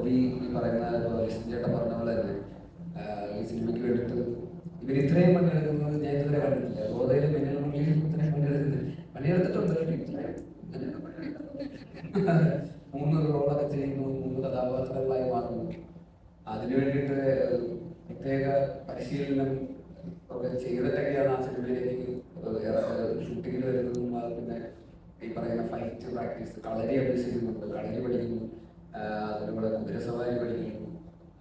Toby ഈ പറയുന്ന ചേട്ടൻ പറഞ്ഞ പോലെ തന്നെ ഈ സിനിമയ്ക്ക് വേണ്ടിയിട്ട് ഇവർ ഇത്രയും പണിയെടുക്കുന്നത് ഞാൻ ഇതുവരെ കണ്ടിട്ടില്ല. ഗോതയിലും പിന്നീടും ഇത്രയും പണിയെടുത്തിട്ടുണ്ട്. 3 റോളൊക്കെ ചെയ്യുന്നു, 3 കഥാപാത്രങ്ങളായി മാറുന്നു. അതിനു വേണ്ടിയിട്ട് പ്രത്യേക പരിശീലനം ഒക്കെ ചെയ്തിട്ടൊക്കെയാണ് ആ സിനിമയിലേക്ക് ഷൂട്ടിങ്ങിൽ വരുന്നതും. പിന്നെ ഈ പറയുന്ന ഫൈറ്റ് പ്രാക്ടീസ്, കളരി അഭ്യസിക്കുന്നുണ്ട്, കളരി പഠിക്കുന്നു, അതിലൂടെ കുതിരസവാരി പഠിക്കുന്നു.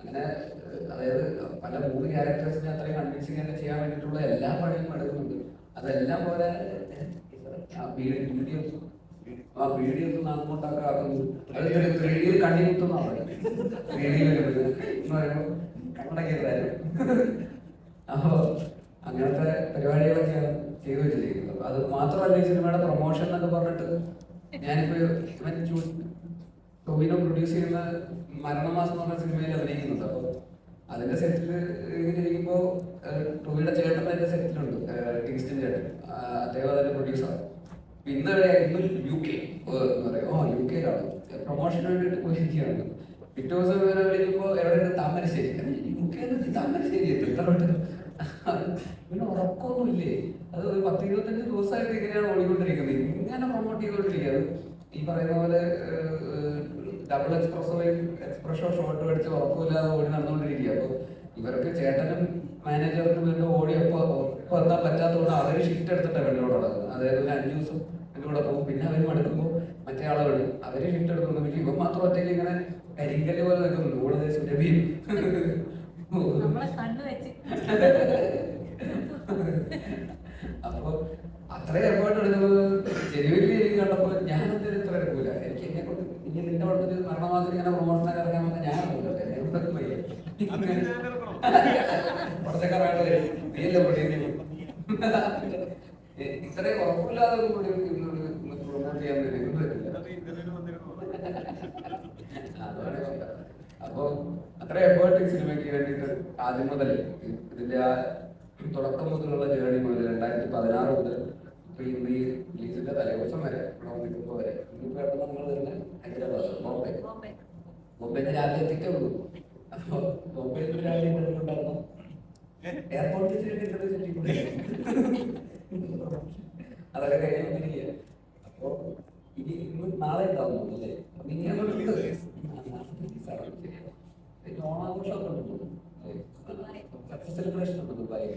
അങ്ങനെ അതായത് പല 3 ക്യാരക്ടേഴ്സിനെ അത്രയും കൺവിൻസിംഗ് ആയിട്ട് ചെയ്യാൻ വേണ്ടിയിട്ടുള്ള എല്ലാ പണിയും എടുക്കുന്നുണ്ട്. അതെല്ലാം പോലെ വീഡിയോ ഒന്നും അങ്ങോട്ടൊക്കെ ആക്കുന്നു. അത് 3D കണ്ണിമുട്ടുന്നതാണ്. 3D കണ്ണടക്കിയതായിരുന്നു. അപ്പോൾ അങ്ങനത്തെ പരിപാടികളൊക്കെയാണ് ചെയ്തു വെച്ചിരിക്കുന്നത്. അത് മാത്രമല്ല, ഈ സിനിമയുടെ പ്രൊമോഷൻ എന്നൊക്കെ പറഞ്ഞിട്ട് ഞാനിപ്പോൾ ടോവിനോ പ്രൊഡ്യൂസ് ചെയ്യുന്ന മരണമാസം എന്ന് പറഞ്ഞ സിനിമയിൽ അഭിനയിക്കുന്നുണ്ട്. അപ്പോൾ അതിന്റെ സെറ്റിൽ ഇങ്ങനെ ഇരിക്കുമ്പോൾ ടോവിയുടെ ചേട്ടൻ അതിന്റെ സെറ്റിലുണ്ട്, കിങ്സ്റ്റൺ ചേട്ടൻ. അദ്ദേഹം അതിന്റെ പ്രൊഡ്യൂസർ. ഇന്ന് UK എന്ന് പറയും, UK പ്രൊമോഷന് വേണ്ടിയിട്ട് പോയിരിക്കുകയാണ്. പിറ്റേ ദിവസം ഇവരെ വിളിക്കുമ്പോൾ എവിടെയാണ്? താമരശ്ശേരി. UK താമരശ്ശേരി എത്രത്തോട്ട് പിന്നെ ഉറക്കമൊന്നുമില്ലേ? അത് ഒരു 10-25 ദിവസമായിട്ട് ഇങ്ങനെയാണ് ഓടിക്കൊണ്ടിരിക്കുന്നത്. ഇങ്ങനെ പ്രൊമോട്ട് ചെയ്തുകൊണ്ടിരിക്കുക. അത് ഈ പറയുന്ന പോലെ ഡബിൾ എക്സ്പ്രഷോ ഷോട്ട് അടിച്ച് ഉറക്കമില്ലാതെ ഓടി നടന്നുകൊണ്ടിരിക്കുക. അപ്പോൾ ഇവർക്ക് ചേട്ടനും മാനേജറിനും വേണ്ടി ഓടിയപ്പോൾ എത്താൻ പറ്റാത്തതുകൊണ്ട് അവർ ഷിഫ്റ്റ് എടുത്തിട്ടാണ് വെള്ളോട് നടക്കുന്നത്. അതായത് ഒരു 5 ദിവസം ഇതിലൂടെ പോകും. പിന്നെ അവർ മടുക്കുമ്പോൾ മറ്റേ ആളെ വിടും. അവർ ഷിഫ്റ്റ് എടുത്തുകൊണ്ട് പിന്നെ ഇവൻ മാത്രം ഒറ്റയ്ക്ക് ഇങ്ങനെ കരിങ്കല്ല് പോലെ നിൽക്കുന്നുണ്ട്. കൂടെ സുരഭിയും അപ്പൊ അത്രയും എഫേർട്ട് എടുക്കുന്നത് ജനുവരി എനിക്ക് കണ്ടപ്പോൾ ഞാനെന്തായാലും ഇത്ര എടുക്കൂല. എനിക്ക് എന്നെ കൊണ്ട് ഇനി നിന്റെ അടുത്തൊരു മരണമാസം ഇങ്ങനെ പ്രൊമോഷനൊക്കെ ഇറങ്ങാൻ വന്നാൽ ഞാൻ പോകട്ടെ. കുറച്ചൊക്കെ വരും. നീയല്ലേ പൊടിയ ഇത്രയും ഉറപ്പില്ലാതെ പ്രൊമോട്ട് ചെയ്യാൻ പറ്റില്ല. അപ്പൊ അത്ര എഫേർട്ട് ഈ സിനിമയ്ക്ക് വേണ്ടിയിട്ട് ആദ്യം മുതൽ ഇതിന്റെ ആ തുടക്കം മുതലുള്ള ജേർണി മുതൽ 2016 മുതൽ ഇപ്പൊ ഇന്ന് ഈ റിലീസിന്റെ തലേദിവസം വരെ നിൽക്കുമ്പോൾ വരെ ഇന്നിപ്പോ നമ്മൾ വരുന്നത് ഹൈദരാബാദ് ബോംബെ രാവിലെ എത്തിക്കേ ഉള്ളൂ. അപ്പൊ ബോംബെയിൽ രാവിലെ ഉണ്ടായിരുന്നു. എയർപോർട്ടിൽ അതൊക്കെ കഴിഞ്ഞിരിക്കുക. അപ്പൊ ഇനി നാളെ ഉണ്ടാവുന്നു അല്ലേ? ഓണാഘോഷമൊക്കെ ഉണ്ട്, സെലിബ്രേഷൻ ഉണ്ട് ദുബായി.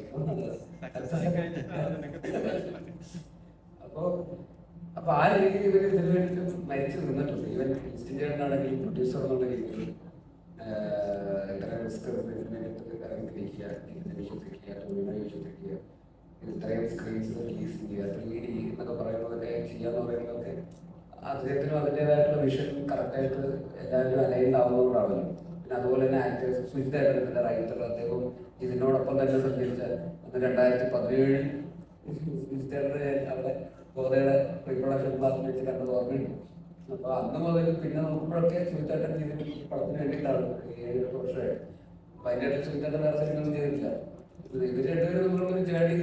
അപ്പൊ ആ രീതിയിൽ ഇവര് ഇതിനു വേണ്ടിയിട്ട് മരിച്ചു നിന്നിട്ടുണ്ട്. ഈവൻ ക്രിസ്ത്യൻ ചേട്ടനാണെങ്കിൽ പ്രൊഡ്യൂസർ എന്നുള്ള രീതിയിൽ ഇത്ര റിസ്ക് ഇറങ്ങിത്തിരിക്കുക, വിശ്വസിക്കുക, ടോവിനെ വിശ്വസിക്കുക, ഇത്രയും സ്ക്രീൻസ് റിലീസ് ചെയ്യുക, 3D എന്നൊക്കെ പറയുന്നതൊക്കെ ചെയ്യാന്ന് പറയുന്നതൊക്കെ അദ്ദേഹത്തിനും അതിൻ്റെതായിട്ടുള്ള വിഷൻ കറക്റ്റായിട്ട് എല്ലാവരും അലൈൻഡ് ആവുന്നതുകൊണ്ടാണല്ലോ. പിന്നെ അതുപോലെ തന്നെ ആക്ടേഴ്സ് സുജിതായിട്ട് റൈറ്റർ, അദ്ദേഹം ഇതിനോടൊപ്പം തന്നെ സഞ്ചരിച്ച 2017 സുജിതയുടെ അവിടെ ഗോതയുടെ റീപ്രൊഡക്ഷൻ ക്ലാസ്സിൽ വെച്ച് കണ്ടത് ഓർമ്മയുണ്ട്. അപ്പൊ അന്ന് മുതൽ പിന്നെ നോക്കുമ്പോഴൊക്കെ സുജിതാട്ടൻ ചെയ്തിട്ട് പടത്തിന് വേണ്ടിയിട്ടാണ് 7-8 വർഷമായിട്ട്. അപ്പൊ അതിൻ്റെ ഇടയിൽ സുജിതാട്ടൻ വേറെ സിനിമയൊന്നും ചെയ്തിട്ടില്ല. ഇവർ രണ്ടുപേരും തമ്മിലുള്ള ഒരു ജേർണി